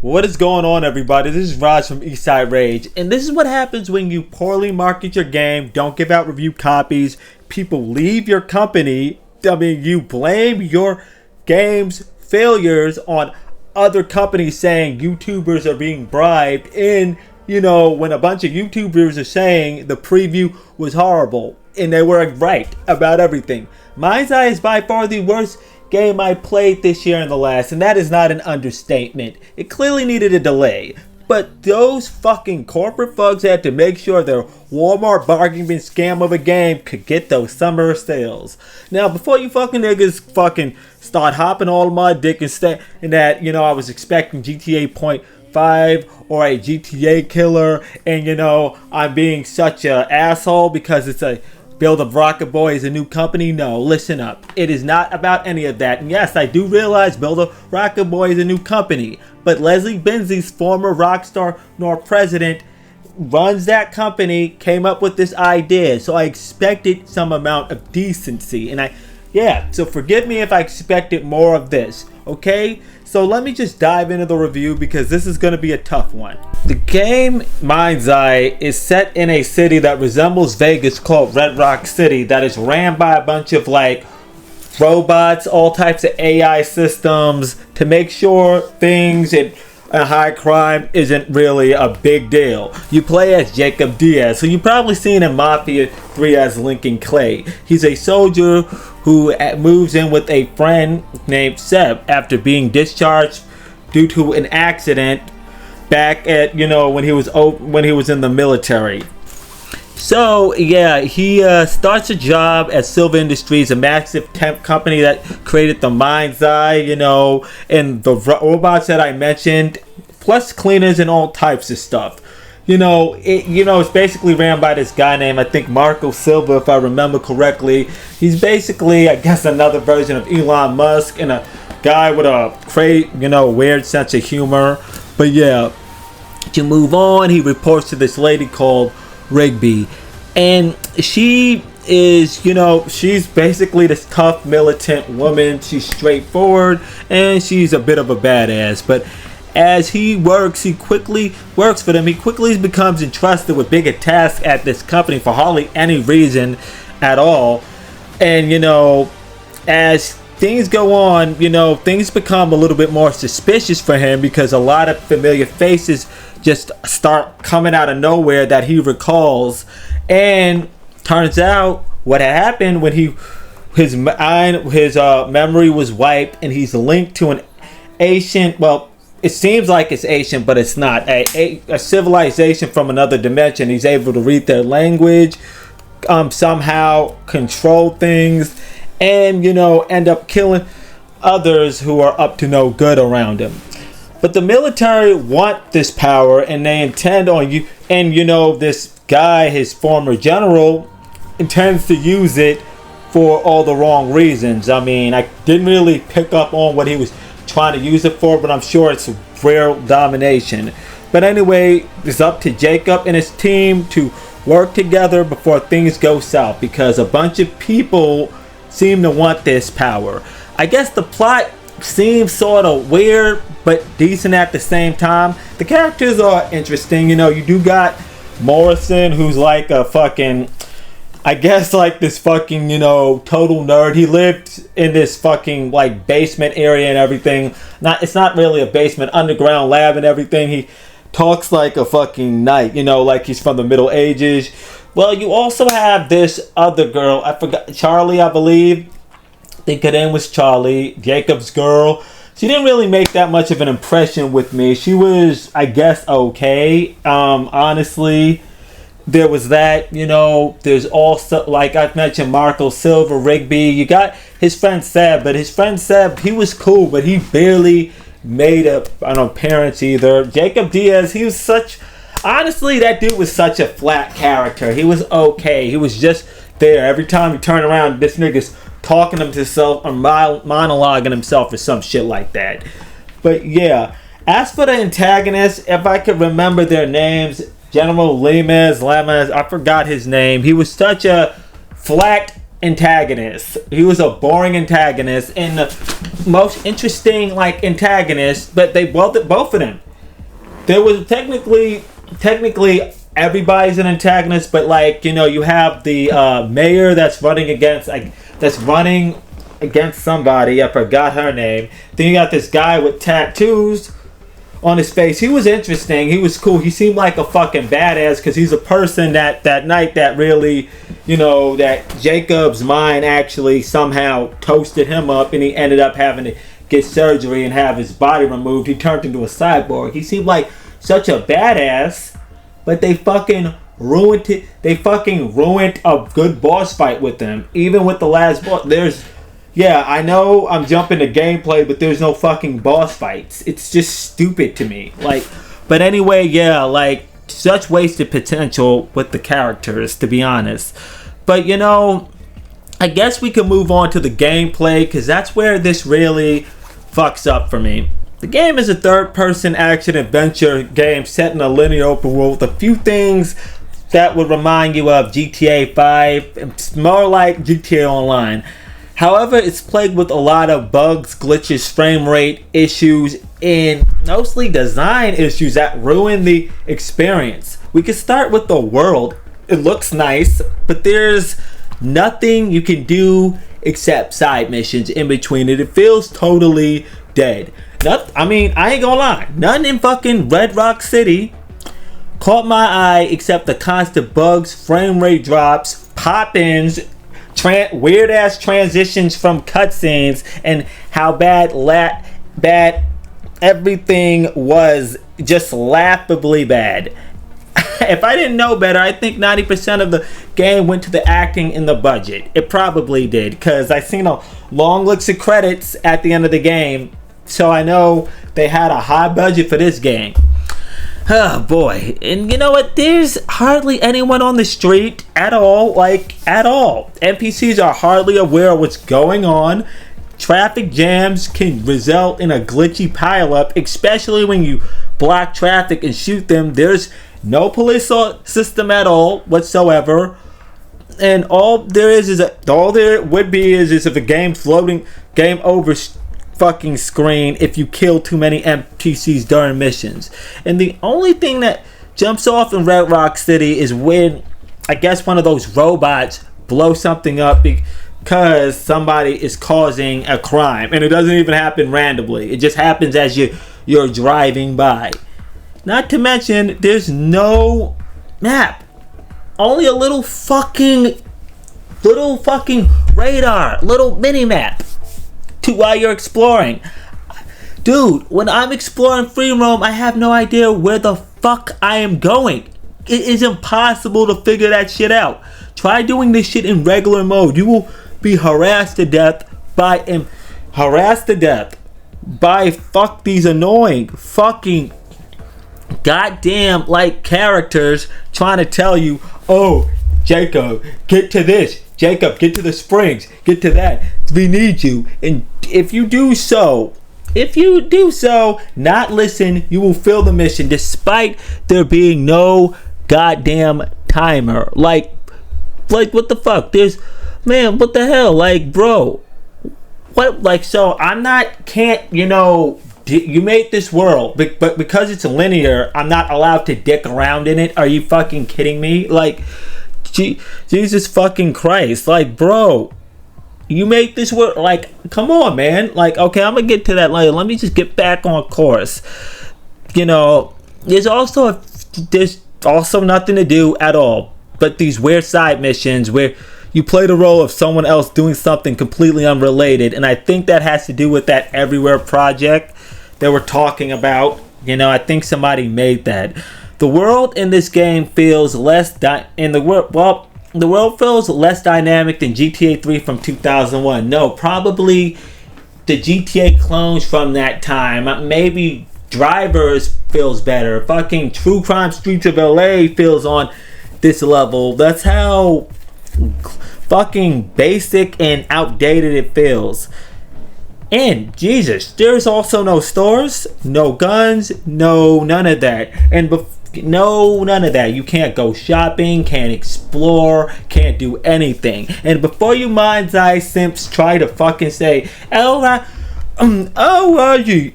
What is going on, everybody? This is Raj from Eastside Rage, and this is what happens when you poorly market your game, don't give out review copies, people leave your company. You blame your game's failures on other companies saying YouTubers are being bribed, and when a bunch of YouTubers are saying the preview was horrible, and they were right about everything. Mindseye is by far the worst game I played this year and the last, and that is not an understatement. It clearly needed a delay, but those fucking corporate thugs had to make sure their Walmart bargain bin scam of a game could get those summer sales. Now, before you fucking niggas fucking start hopping all my dick and that, I was expecting GTA Point 5 or a GTA killer, and I'm being such a asshole because it's a Build Up Rocket Boy is a new company. No, listen up. It is not about any of that. And yes, I do realize Build Up Rocket Boy is a new company. But Leslie Benzies, former Rockstar president, runs that company, came up with this idea. So I expected some amount of decency. So forgive me if I expected more of this. Okay? So let me just dive into the review because this is going to be a tough one. The game Mindseye is set in a city that resembles Vegas called Red Rock City that is ran by a bunch of robots, all types of AI systems to make sure things and high crime isn't really a big deal. You play as Jacob Diaz, who you've probably seen in Mafia 3 as Lincoln Clay. He's a soldier who moves in with a friend named Seb after being discharged due to an accident back at when he was in the military. So yeah, he starts a job at Silver Industries, a massive temp company that created the Mindseye, and the robots that I mentioned, plus cleaners and all types of stuff. It's basically ran by this guy named, I think, Marco Silva, if I remember correctly. He's basically, I guess, another version of Elon Musk and a guy with a weird sense of humor. But yeah, to move on, he reports to this lady called Rigby, and she is, she's basically this tough militant woman. She's straightforward and she's a bit of a badass, but as he quickly works for them. He quickly becomes entrusted with bigger tasks at this company for hardly any reason at all. And as things go on, things become a little bit more suspicious for him because a lot of familiar faces just start coming out of nowhere that he recalls. And turns out what had happened when his memory was wiped, and he's linked to an ancient, it seems like it's ancient, but it's not, a civilization from another dimension. He's able to read their language, somehow control things, and end up killing others who are up to no good around him. But the military want this power, and they intend on you. And this guy, his former general, intends to use it for all the wrong reasons. I mean, I didn't really pick up on what he was trying to use it for, but I'm sure it's real domination. But anyway, it's up to Jacob and his team to work together before things go south, because a bunch of people seem to want this power. I guess the plot seems sort of weird but decent at the same time. The characters are interesting. You do got Morrison, who's like a fucking, I guess, like this fucking, total nerd. He lived in this fucking basement area and everything. It's not really a basement, underground lab and everything. He talks like a fucking knight, like he's from the Middle Ages. Well, you also have this other girl, I forgot, Charlie, I believe. I think her name was Charlie, Jacob's girl. She didn't really make that much of an impression with me. She was, I guess, okay. Honestly, there was that, there's also, like I mentioned, Marco Silva, Rigby. You got his friend Seb, but his friend Seb, he was cool, but he barely made an appearance either. Jacob Diaz, he was honestly, that dude was such a flat character. He was okay. He was just there. Every time you turn around, this nigga's talking to himself or monologuing himself or some shit like that. But yeah, as for the antagonists, if I could remember their names, General Lemez, I forgot his name. He was such a flat antagonist. He was a boring antagonist, and the most interesting antagonist, but both of them there was technically everybody's an antagonist, but like, you know, you have the mayor that's running against somebody. I forgot her name. Then you got this guy with tattoos on his face. He was interesting. He was cool. He seemed like a fucking badass because he's a person that night that really, you know, that Jacob's mind actually somehow toasted him up, and he ended up having to get surgery and have his body removed. He turned into a cyborg. He seemed like such a badass, but they fucking ruined it. They fucking ruined a good boss fight with him. Even with the last boss, yeah, I know I'm jumping to gameplay, but there's no fucking boss fights. It's just stupid to me. Like, but anyway, yeah, like, such wasted potential with the characters, to be honest. But, you know, I guess we can move on to the gameplay, because that's where this really fucks up for me. The game is a third-person action-adventure game set in a linear open world with a few things that would remind you of GTA 5. It's more like GTA Online. However, it's plagued with a lot of bugs, glitches, frame rate issues, and mostly design issues that ruin the experience. We can start with the world. It looks nice, but there's nothing you can do except side missions in between it. It feels totally dead. I ain't gonna lie. None in fucking Red Rock City caught my eye except the constant bugs, frame rate drops, pop-ins, weird ass transitions from cutscenes, and how bad everything was, just laughably bad. If I didn't know better, I think 90% of the game went to the acting and the budget. It probably did, because I seen a long list of credits at the end of the game, so I know they had a high budget for this game. Oh boy. And you know what? There's hardly anyone on the street at all. Like, at all. NPCs are hardly aware of what's going on. Traffic jams can result in a glitchy pileup, especially when you block traffic and shoot them. There's no police system at all whatsoever. And all there would be is if a game over fucking screen if you kill too many NPCs during missions. And the only thing that jumps off in Red Rock City is when, I guess, one of those robots blow something up because somebody is causing a crime, and it doesn't even happen randomly. It just happens as you're driving by. Not to mention, there's no map. Only a little fucking radar, little mini map while you're exploring. Dude, when I'm exploring free roam, I have no idea where the fuck I am going. It is impossible to figure that shit out. Try doing this shit in regular mode. You will be harassed to death by fuck these annoying fucking goddamn like characters trying to tell you, oh, Jacob, get to this. Jacob, get to the springs. Get to that. We need you. And if you do so, not listen, you will fail the mission despite there being no goddamn timer. Like what the fuck? What the hell? Like, bro, what? Like, so you made this world, but because it's linear, I'm not allowed to dick around in it. Are you fucking kidding me? Like, Jesus fucking Christ. Like, bro, you make this work. Like, come on, man. Like, okay, I'm gonna get to that later. Let me just get back on course. You know, there's also nothing to do at all but these weird side missions where you play the role of someone else doing something completely unrelated, and I think that has to do with that Everywhere project that we're talking about. You know, I think somebody made that. The world in this game feels less the world feels less dynamic than GTA 3 from 2001. No, probably the GTA clones from that time. Maybe Drivers feels better. Fucking True Crime Streets of LA feels on this level. That's how fucking basic and outdated it feels. And Jesus, there's also no stores, no guns, none of that. And none of that. You can't go shopping, can't explore, can't do anything. And before you Mindseye simps try to fucking say,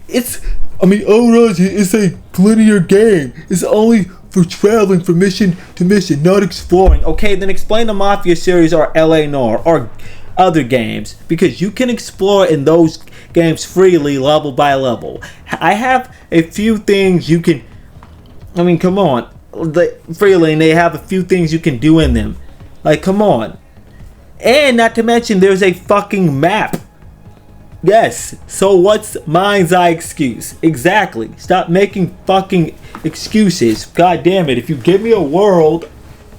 it's Raj, it's a linear game. It's only for traveling from mission to mission, not exploring. Okay, then explain the Mafia series or LA Noire or other games, because you can explore in those games freely, level by level. I have a few things you can. Come on, freely, and they have a few things you can do in them. Like, come on, and not to mention there's a fucking map. Yes, so what's Mindseye excuse? Exactly. Stop making fucking excuses. God damn it. If you give me a world,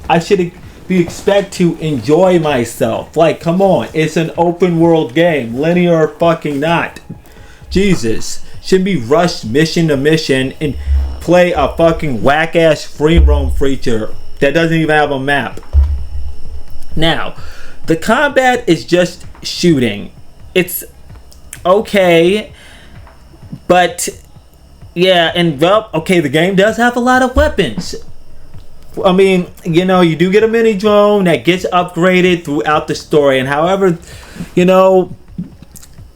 I should be expect to enjoy myself. Like, come on. It's an open world game. Linear or fucking not. Jesus. Shouldn't be rushed mission to mission and play a fucking whack ass free roam feature that doesn't even have a map. Now, the combat is just shooting. It's okay, but yeah, and well, okay, the game does have a lot of weapons. You do get a mini drone that gets upgraded throughout the story, and however,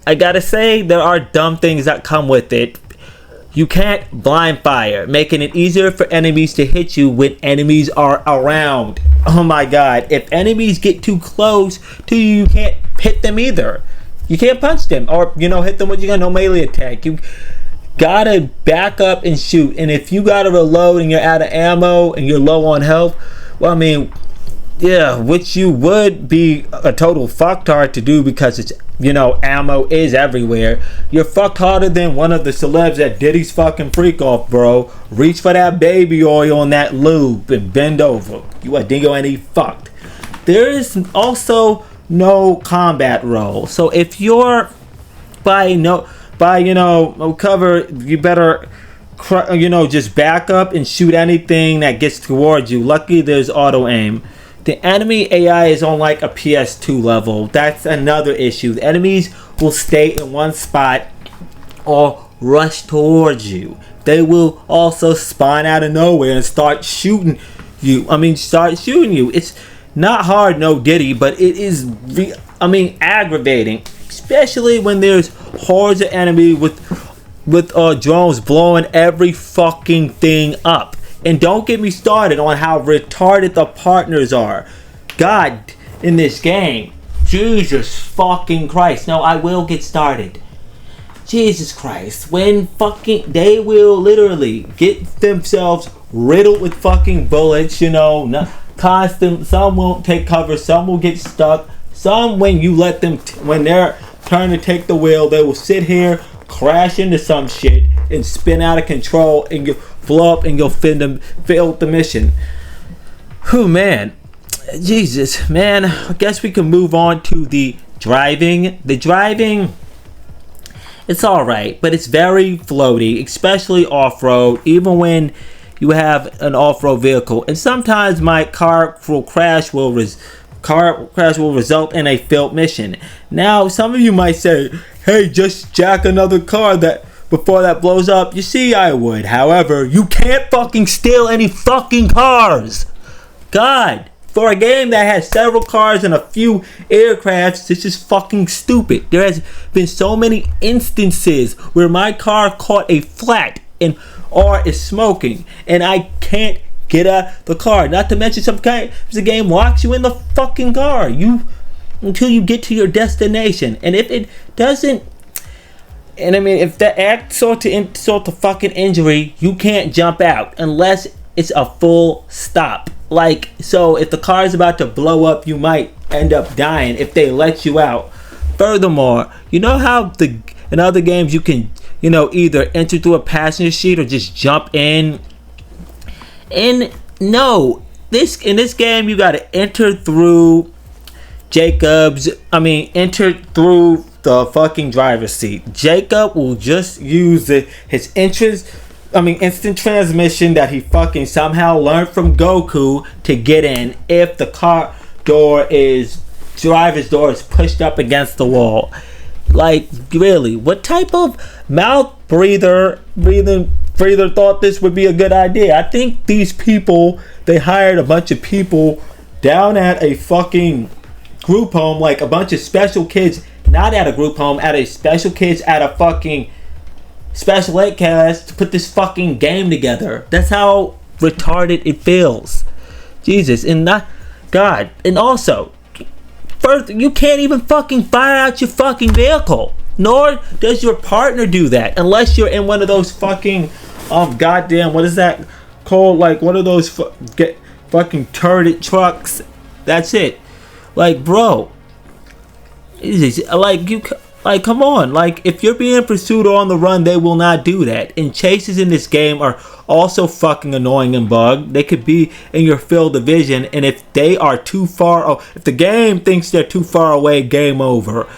I gotta say, there are dumb things that come with it. You can't blind fire, making it easier for enemies to hit you when enemies are around. Oh my god, if enemies get too close to you, you can't hit them either. You can't punch them or, hit them with no melee attack. You gotta back up and shoot. And if you gotta reload and you're out of ammo and you're low on health, which you would be a total fucktard to do because it's, ammo is everywhere. You're fucked harder than one of the celebs at Diddy's fucking freak off, bro. Reach for that baby oil and that lube and bend over. You a dingo and he fucked. There is also no combat role, so if you're by cover, you better just back up and shoot anything that gets towards you. Luckily there's auto aim. The enemy AI is on like a PS2 level. That's another issue. The enemies will stay in one spot or rush towards you. They will also spawn out of nowhere and start shooting you. It's not hard, no Diddy, but it is, aggravating, especially when there's hordes of enemy with drones blowing every fucking thing up. And don't get me started on how retarded the partners are. God, in this game, Jesus fucking Christ. No, I will get started. Jesus Christ, when they will literally get themselves riddled with fucking bullets, constant. Some won't take cover, some will get stuck, some when you let them when they're trying to take the wheel, they will sit here, crash into some shit and spin out of control and you blow up and you'll fail the mission. Whew, man. Jesus, man. I guess we can move on to the driving. The driving, it's alright, but it's very floaty, especially off-road, even when you have an off-road vehicle. And sometimes my car crash will result in a failed mission. Now, some of you might say, hey, just jack another car before that blows up. You see, I would. However, you can't fucking steal any fucking cars. God, for a game that has several cars and a few aircrafts, this is fucking stupid. There has been so many instances where my car caught a flat or is smoking and I can't get out the car. Not to mention sometimes the game locks you in the fucking car until you get to your destination. And if it doesn't, if that acts to fucking injury, you can't jump out unless it's a full stop. Like, so if the car is about to blow up, you might end up dying if they let you out. Furthermore, you know how in other games you can, either enter through a passenger seat or just jump in. In this game you gotta enter through enter through the fucking driver's seat. Jacob will just use his instant transmission that he fucking somehow learned from Goku to get in if the driver's door is pushed up against the wall. Like, really, what type of mouth breather thought this would be a good idea? I think these people, they hired a bunch of people down at a fucking group home, like a bunch of special kids, not at a group home, at a special kids at a fucking special ed class to put this fucking game together. That's how retarded it feels. Jesus, and not God. And also, first, you can't even fucking fire out your fucking vehicle. Nor does your partner do that, unless you're in one of those fucking goddamn, what is that called? Like one of those fucking turret trucks. That's it. Like, bro, like, come on. Like, if you're being pursued or on the run, they will not do that. And chases in this game are also fucking annoying and bugged. They could be in your field of vision, and if they are too far, if the game thinks they're too far away, game over.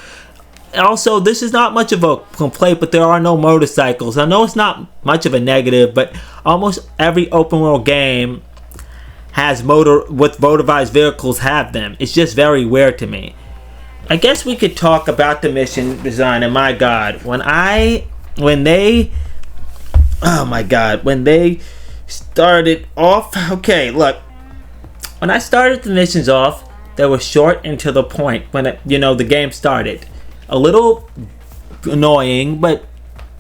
Also, this is not much of a complaint, but there are no motorcycles. I know it's not much of a negative, but almost every open world game has motorized vehicles have them. It's just very weird to me. I guess we could talk about the mission design, and my God, when they started off, okay, look, when I started the missions off, they were short and to the point when the game started. A little annoying, but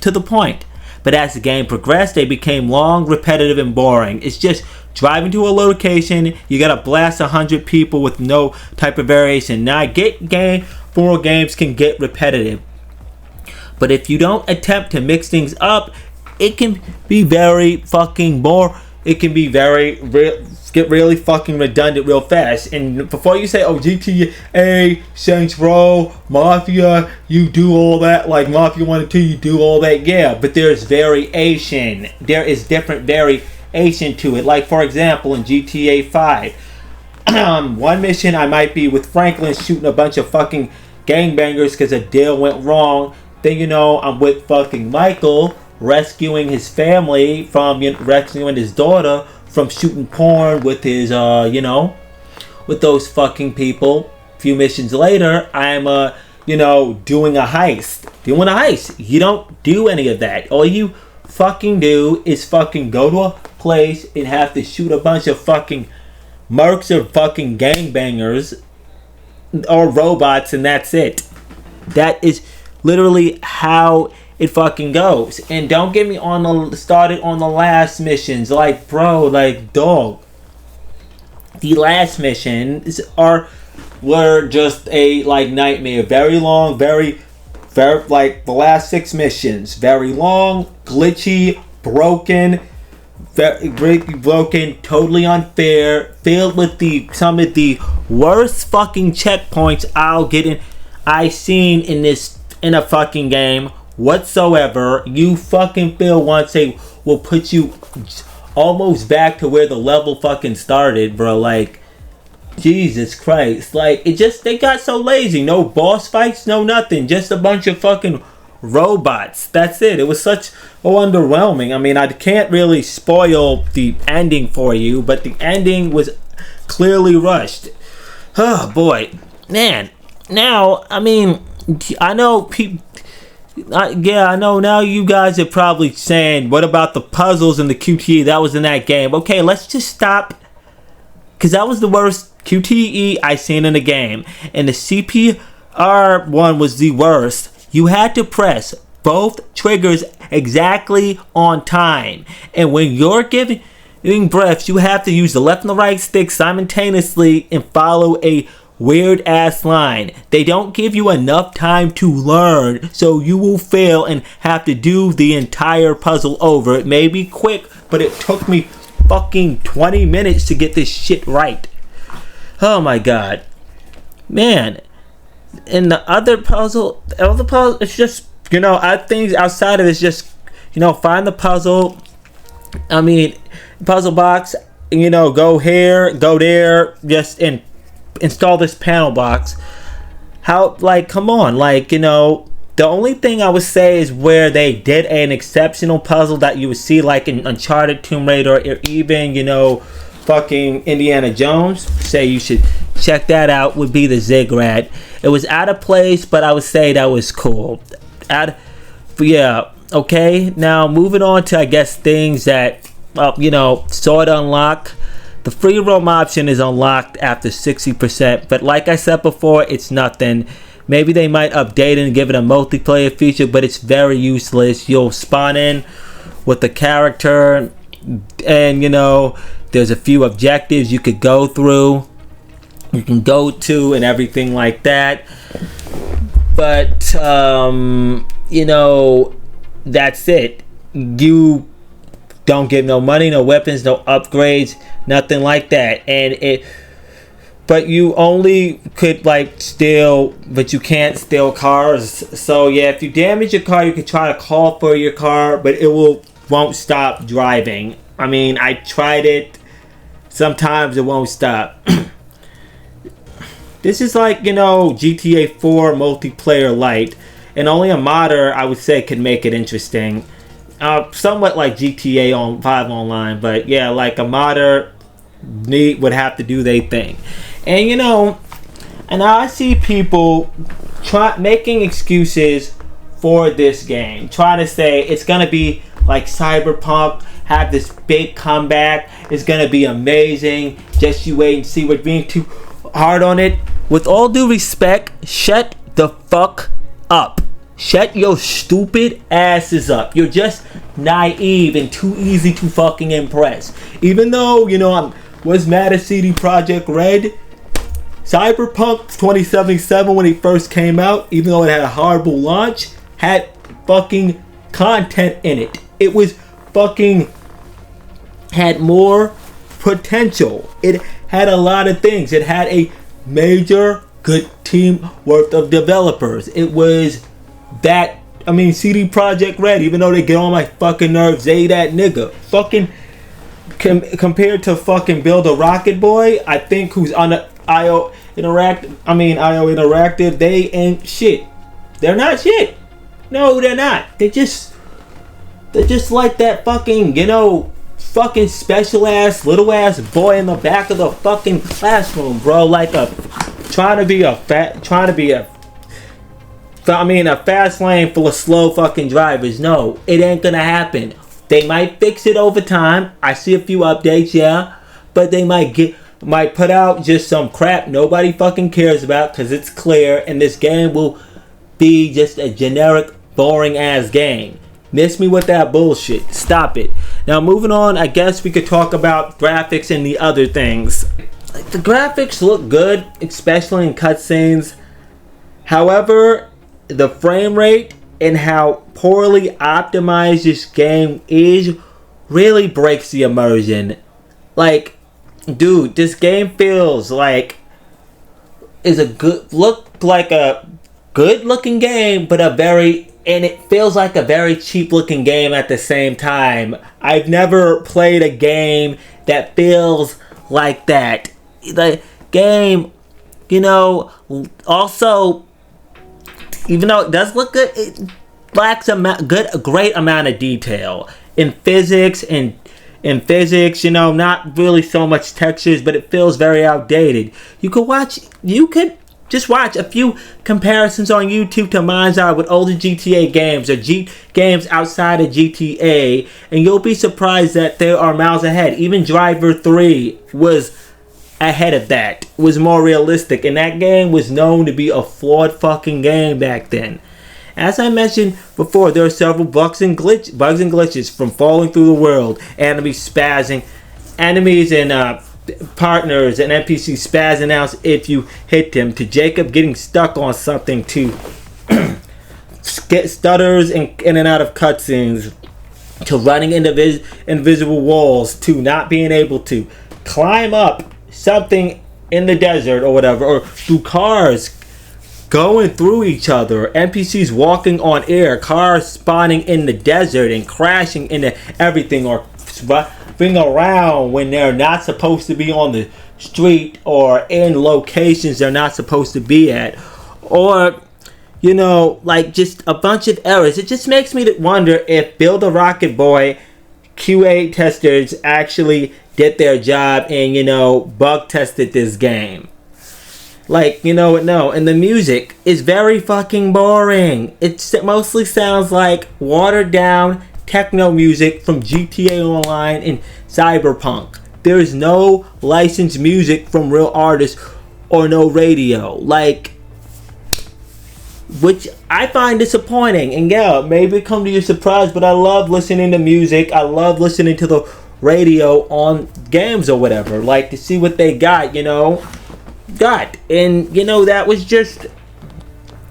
to the point. But as the game progressed, they became long, repetitive, and boring. It's just driving to a location, you gotta blast 100 people with no type of variation. Now, I get games can get repetitive, but if you don't attempt to mix things up, it can be very fucking boring. It can be get really fucking redundant real fast. And before you say, oh, GTA, Saints Row, Mafia, you do all that, like Mafia 1 and 2, you do all that, yeah, but there's variation. There is different variation to it. Like, for example, in GTA 5, one mission I might be with Franklin shooting a bunch of fucking gangbangers because a deal went wrong. Then, I'm with fucking Michael, rescuing his family from, rescuing his daughter from shooting porn with his, with those fucking people. A few missions later, I'm, doing a heist. You don't do any of that. All you fucking do is fucking go to a place and have to shoot a bunch of fucking mercs or fucking gangbangers or robots, and that's it. That is literally how it fucking goes. And don't get me started on the last missions. Like, bro, like, dog. The last missions were just a nightmare. Very long, very like the last 6 missions. Very long, glitchy, broken, totally unfair, filled with some of the worst fucking checkpoints I've seen in a fucking game whatsoever. You fucking feel once they will put you almost back to where the level fucking started, bro. Like, Jesus Christ. Like, they got so lazy. No boss fights, no nothing. Just a bunch of fucking robots. That's it. It was such underwhelming. I mean, I can't really spoil the ending for you, but the ending was clearly rushed. Oh boy, man. Now, I mean, I know people. I know now you guys are probably saying, what about the puzzles and the QTE that was in that game? Okay, let's just stop, because that was the worst QTE I seen in the game, and the CPR one was the worst. You had to press both triggers exactly on time, and when you're giving breaths, you have to use the left and the right stick simultaneously and follow a weird ass line. They don't give you enough time to learn, so you will fail and have to do the entire puzzle over. It may be quick, but it took me fucking 20 minutes to get this shit right. Oh my God, man. And the other puzzle, it's just, things outside of it's just, find the puzzle. I mean, puzzle box, go here, go there, just install this panel box. How, come on, the only thing I would say is where they did an exceptional puzzle that you would see like in Uncharted, Tomb Raider, or even, fucking Indiana Jones. Say you should check that out, would be the ziggurat. It was out of place, but I would say that was cool. Yeah, okay. Now, moving on to, I guess, things that, sort of unlock. The free roam option is unlocked after 60%, but like I said before, it's nothing. Maybe they might update it and give it a multiplayer feature, but it's very useless. You'll spawn in with the character, and there's a few objectives you could go through, you can go to, and everything like that. But that's it. You don't get no money, no weapons, no upgrades, nothing like that. But you only could steal, but you can't steal cars. So yeah, if you damage your car, you can try to call for your car, but it won't stop driving. I mean, I tried it. Sometimes it won't stop. This is like, GTA 4 multiplayer light, and only a modder, I would say, could make it interesting. Somewhat like GTA 5 online, but yeah, like a modder would have to do their thing. And and I see people making excuses for this game, trying to say it's gonna be like Cyberpunk, have this big comeback, it's gonna be amazing, just you wait and see. We're being too hard on it. With all due respect, shut the fuck up. Shut your stupid asses up. You're just naive and too easy to fucking impress. Even though, I was mad at CD Projekt Red, Cyberpunk 2077, when it first came out, even though it had a horrible launch, had fucking content in it. It was fucking had more potential. It had a lot of things. It had a major good team worth of developers. It was that, CD Projekt Red, even though they get on my fucking nerves, they that nigga. Fucking compared to fucking Build a Rocket Boy, I think, who's on the IO Interactive, they ain't shit. They're not shit. No, they're not. They're just like that fucking, fucking special ass, little ass boy in the back of the fucking classroom, bro. Like a fast lane full of slow fucking drivers. No, it ain't gonna happen. They might fix it over time. I see a few updates, yeah, but they might put out just some crap nobody fucking cares about, because it's clear, and this game will be just a generic, boring ass game. Miss me with that bullshit. Stop it. Now, moving on, I guess we could talk about graphics and the other things. The graphics look good, especially in cutscenes. However, the frame rate and how poorly optimized this game is really breaks the immersion. Like, dude, this game feels like is a good looking game, but it feels like a very cheap looking game at the same time. I've never played a game that feels like that. The game, also, even though it does look good, it lacks a great amount of detail in physics not really so much textures, but it feels very outdated. You could just watch a few comparisons on YouTube to Mindseye with older GTA games or games outside of GTA, and you'll be surprised that they are miles ahead. Even Driver 3 was ahead of that, was more realistic, and that game was known to be a flawed fucking game back then. As I mentioned before, there are several bugs and glitches from falling through the world, enemies and partners and NPCs spazzing out if you hit them, to Jacob getting stuck on something, to get stutters in and out of cutscenes, to running into invisible walls, to not being able to climb up something in the desert or whatever, or through cars going through each other, NPCs walking on air, cars spawning in the desert and crashing into everything, or spinning around when they're not supposed to be on the street or in locations they're not supposed to be at, or just a bunch of errors. It just makes me wonder if Build a Rocket Boy QA testers actually did their job and bug tested this game. No. And the music is very fucking boring. It mostly sounds like watered down techno music from GTA Online and Cyberpunk. There is no licensed music from real artists or no radio. which I find disappointing. And yeah, maybe it come to your surprise, but I love listening to music. I love listening to the radio on games or whatever, like to see what they got, and that was just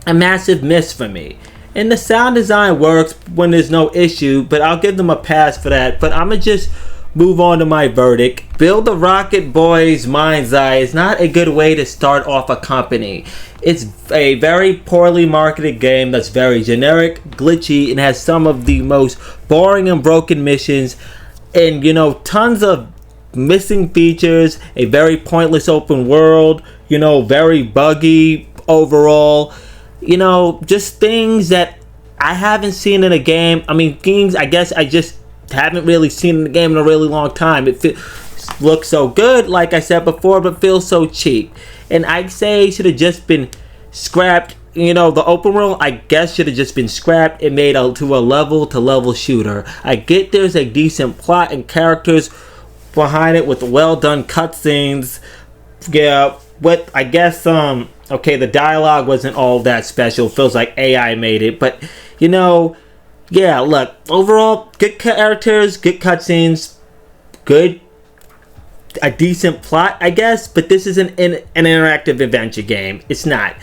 a massive miss for me. And the sound design works when there's no issue, but I'll give them a pass for that. But I'm gonna just move on to my verdict. Build the Rocket Boys Mindseye is not a good way to start off a company. It's a very poorly marketed game that's very generic, glitchy, and has some of the most boring and broken missions, and tons of missing features, a very pointless open world, very buggy overall, just things that I haven't seen in a game. I mean, things I guess I just haven't really seen in the game in a really long time. It looks so good, like I said before, but feels so cheap. And I'd say it should have just been scrapped. The open world, I guess, should have just been scrapped and made to a level-to-level shooter. I get there's a decent plot and characters behind it with well-done cutscenes. Yeah, what I guess, okay, the dialogue wasn't all that special. Feels like AI made it, but yeah, look, overall, good characters, good cutscenes, a decent plot, I guess, but this isn't an interactive adventure game. It's not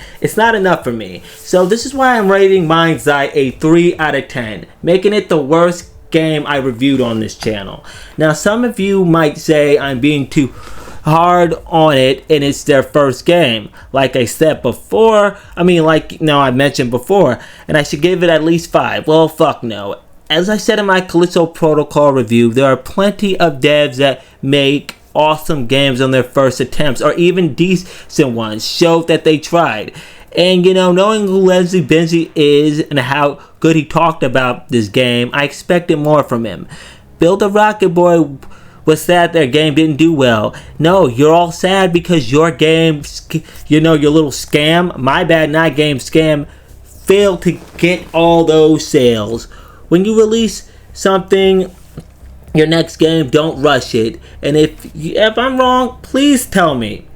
enough for me. So this is why I'm rating Mindseye a 3 out of 10, making it the worst game I reviewed on this channel. Now, some of you might say I'm being too hard on it and it's their first game, like I said before. I mentioned before, and I should give it at least 5. Well, fuck no. As I said in my Callisto Protocol review, there are plenty of devs that make awesome games on their first attempts, or even decent ones, showed that they tried. And knowing who Leslie Benzies is and how good he talked about this game, I expected more from him. Build a Rocket Boy was sad their game didn't do well. No, you're all sad because your game, your little scam, my bad, not game scam, failed to get all those sales. When you release something, your next game, don't rush it. And if I'm wrong, please tell me.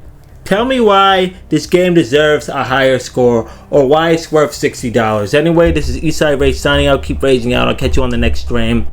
Tell me why this game deserves a higher score, or why it's worth $60. Anyway, this is Eastside Rage signing out. Keep raging out. I'll catch you on the next stream.